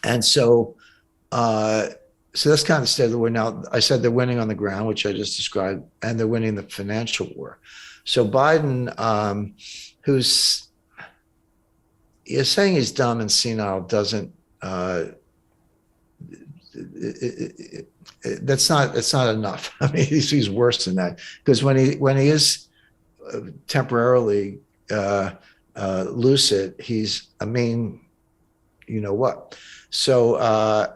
And uh, so that's kind of the state of the war. Now, I said they're winning on the ground, which I just described, and they're winning the financial war. So Biden, who's is saying he's dumb and senile, doesn't. That's not enough. I mean, he's worse than that because when he is temporarily lucid, he's a mean, you know what. So,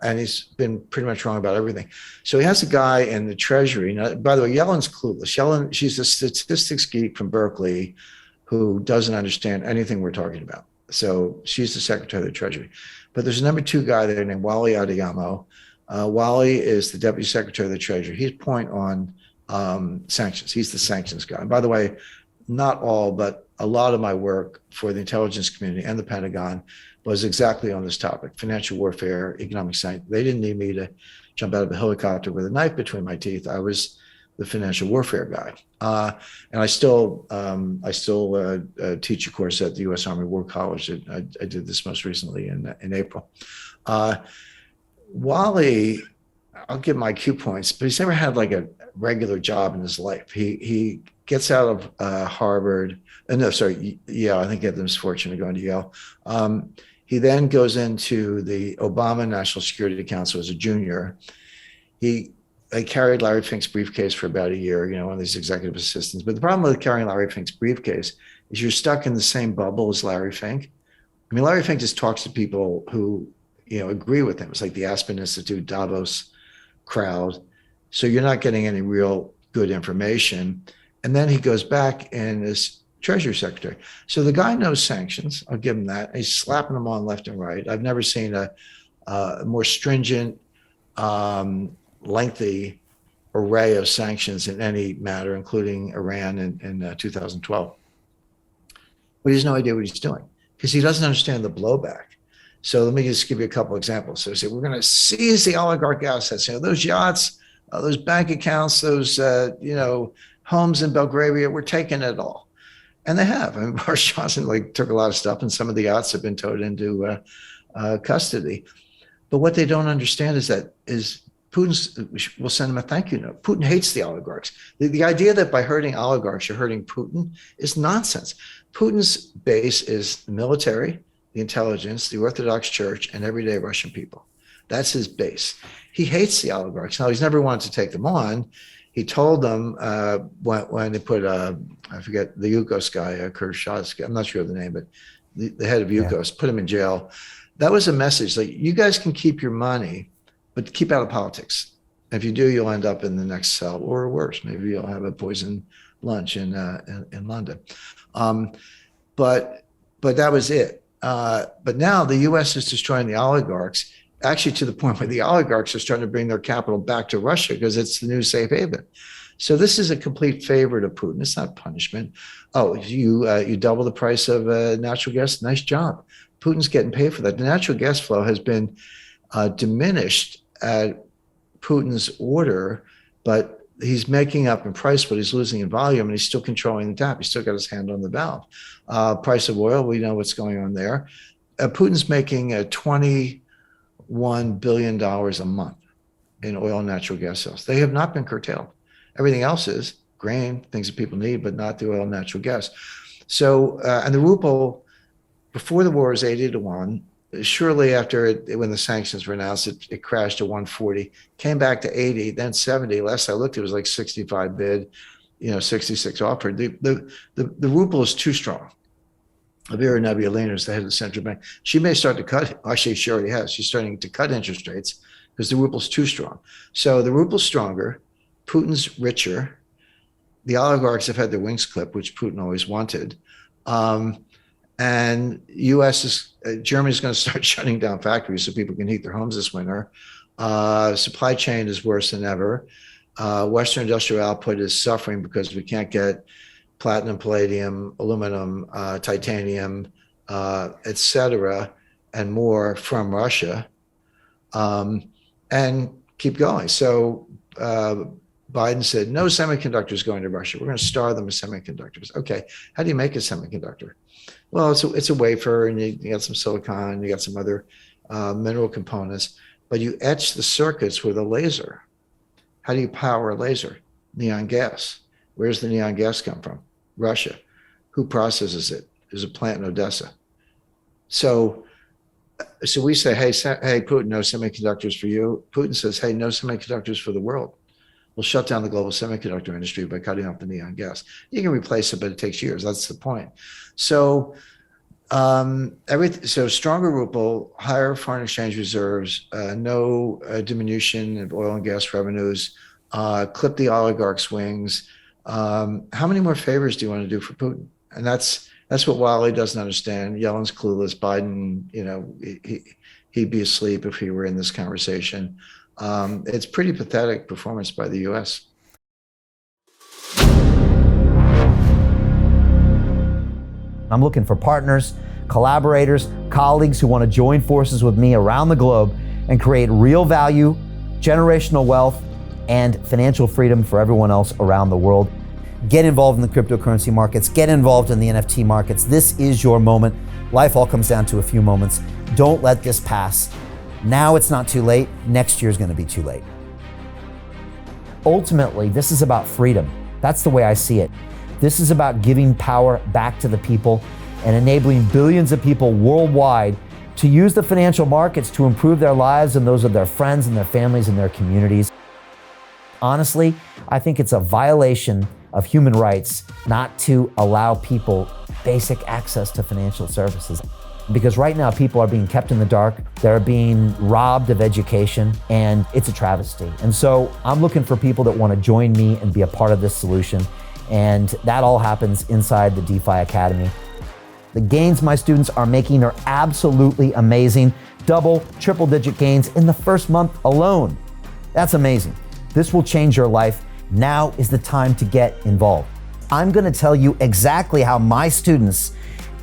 and he's been pretty much wrong about everything. So he has a guy in the Treasury. Now, by the way, Yellen's clueless. Yellen, she's a statistics geek from Berkeley who doesn't understand anything we're talking about. So she's the Secretary of the Treasury. But there's a number two guy there named Wally Adeyemo. Wally is the Deputy Secretary of the Treasury. He's point on sanctions. He's the sanctions guy. And by the way, not all, but a lot of my work for the intelligence community and the Pentagon was exactly on this topic: financial warfare, economic sanctions. They didn't need me to jump out of a helicopter with a knife between my teeth. I was the financial warfare guy, and I still teach a course at the U.S. Army War College. I did this most recently in April. Wally, I'll give my IQ points, but he's never had like a regular job in his life. He gets out of Harvard. No, sorry, Yale. I think he had the misfortune of going to Yale. He then goes into the Obama National Security Council as a junior. I carried Larry Fink's briefcase for about a year, one of these executive assistants. But the problem with carrying Larry Fink's briefcase is you're stuck in the same bubble as Larry Fink. I mean, Larry Fink just talks to people who, agree with him. It's like the Aspen Institute, Davos crowd. So you're not getting any real good information. And then he goes back and is Treasury Secretary. So the guy knows sanctions. I'll give him that. He's slapping them on left and right. I've never seen a more stringent, lengthy array of sanctions in any matter, including Iran in 2012. But he has no idea what he's doing because he doesn't understand the blowback. So let me just give you a couple examples. So say we're going to seize the oligarch assets, those yachts, those bank accounts, those homes in Belgravia. We're taking it all, and they have. I mean, Boris Johnson took a lot of stuff, and some of the yachts have been towed into custody. But what they don't understand is Putin will send him a thank you note. Putin hates the oligarchs. The idea that by hurting oligarchs, you're hurting Putin is nonsense. Putin's base is the military, the intelligence, the Orthodox Church, and everyday Russian people. That's his base. He hates the oligarchs. Now, he's never wanted to take them on. He told them when they put, I forget, the Yukos guy, Kershatsky, I'm not sure of the name, but the head of Yukos, put him in jail. That was a message like, you guys can keep your money, but keep out of politics. If you do, you'll end up in the next cell, or worse, maybe you'll have a poisoned lunch in London. But that was it. But now the U.S. is destroying the oligarchs, actually to the point where the oligarchs are starting to bring their capital back to Russia because it's the new safe haven. So this is a complete favor to Putin. It's not punishment. Oh, you double the price of natural gas? Nice job. Putin's getting paid for that. The natural gas flow has been diminished at Putin's order, but he's making up in price, but he's losing in volume, and he's still controlling the tap. He's still got his hand on the valve. Price of oil, we know what's going on there. Putin's making $21 billion a month in oil and natural gas sales. They have not been curtailed. Everything else is grain, things that people need, but not the oil and natural gas. So, and the ruble before the war was 80 to 1. Shortly after when the sanctions were announced, it crashed to 140, came back to 80, then 70. Last I looked, it was like 65 bid, 66 offered. The ruble is too strong. Vera Nabiullina is the head of the central bank. She may start to cut. Actually, she already has. She's starting to cut interest rates because the ruble's too strong. So the ruble's stronger. Putin's richer. The oligarchs have had their wings clipped, which Putin always wanted. And Germany's going to start shutting down factories so people can heat their homes this winter. Supply chain is worse than ever. Western industrial output is suffering because we can't get platinum, palladium, aluminum, titanium, et cetera, and more from Russia, and keep going. So Biden said, no semiconductors going to Russia. We're going to starve them with semiconductors. Okay, how do you make a semiconductor? Well, it's a wafer, and you got some silicon, you got some other mineral components, but you etch the circuits with a laser. How do you power a laser? Neon gas. Where's the neon gas come from? Russia. Who processes it? There's a plant in Odessa. So we say, hey, Putin, no semiconductors for you. Putin says, hey, no semiconductors for the world. We'll shut down the global semiconductor industry by cutting off the neon gas. You can replace it, but it takes years. That's the point. So so stronger ruble, higher foreign exchange reserves, no diminution of oil and gas revenues, clip the oligarch swings. How many more favors do you want to do for Putin? And that's what Wiley doesn't understand. Yellen's clueless. Biden, he'd be asleep if he were in this conversation. It's pretty pathetic performance by the U.S. I'm looking for partners, collaborators, colleagues who want to join forces with me around the globe and create real value, generational wealth, and financial freedom for everyone else around the world. Get involved in the cryptocurrency markets, get involved in the NFT markets. This is your moment. Life all comes down to a few moments. Don't let this pass. Now it's not too late. Next year's going to be too late. Ultimately, this is about freedom. That's the way I see it. This is about giving power back to the people and enabling billions of people worldwide to use the financial markets to improve their lives and those of their friends and their families and their communities. Honestly, I think it's a violation of human rights not to allow people basic access to financial services. Because right now people are being kept in the dark, they're being robbed of education, and it's a travesty. And so I'm looking for people that want to join me and be a part of this solution. And that all happens inside the DeFi Academy. The gains my students are making are absolutely amazing. Double, triple digit gains in the first month alone. That's amazing. This will change your life. Now is the time to get involved. I'm going to tell you exactly how my students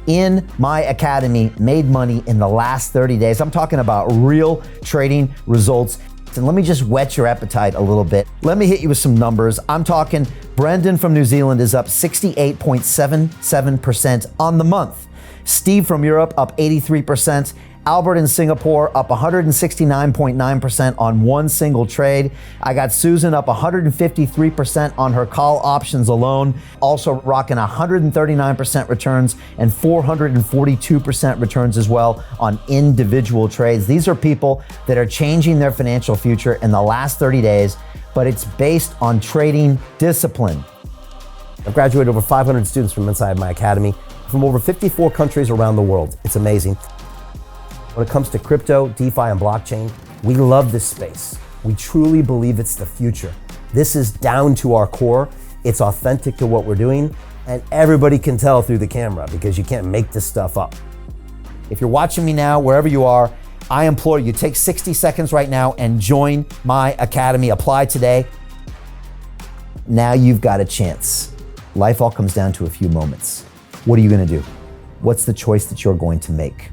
in my academy made money in the last 30 days. I'm talking about real trading results. And let me just whet your appetite a little bit. Let me hit you with some numbers. I'm talking Brendan from New Zealand is up 68.77% on the month. Steve from Europe up 83%. Albert in Singapore up 169.9% on one single trade. I got Susan up 153% on her call options alone, also rocking 139% returns and 442% returns as well on individual trades. These are people that are changing their financial future in the last 30 days, but it's based on trading discipline. I've graduated over 500 students from inside my academy from over 54 countries around the world. It's amazing. When it comes to crypto, DeFi, and blockchain, we love this space. We truly believe it's the future. This is down to our core. It's authentic to what we're doing, and everybody can tell through the camera because you can't make this stuff up. If you're watching me now, wherever you are, I implore you, take 60 seconds right now and join my academy. Apply today. Now you've got a chance. Life all comes down to a few moments. What are you going to do? What's the choice that you're going to make?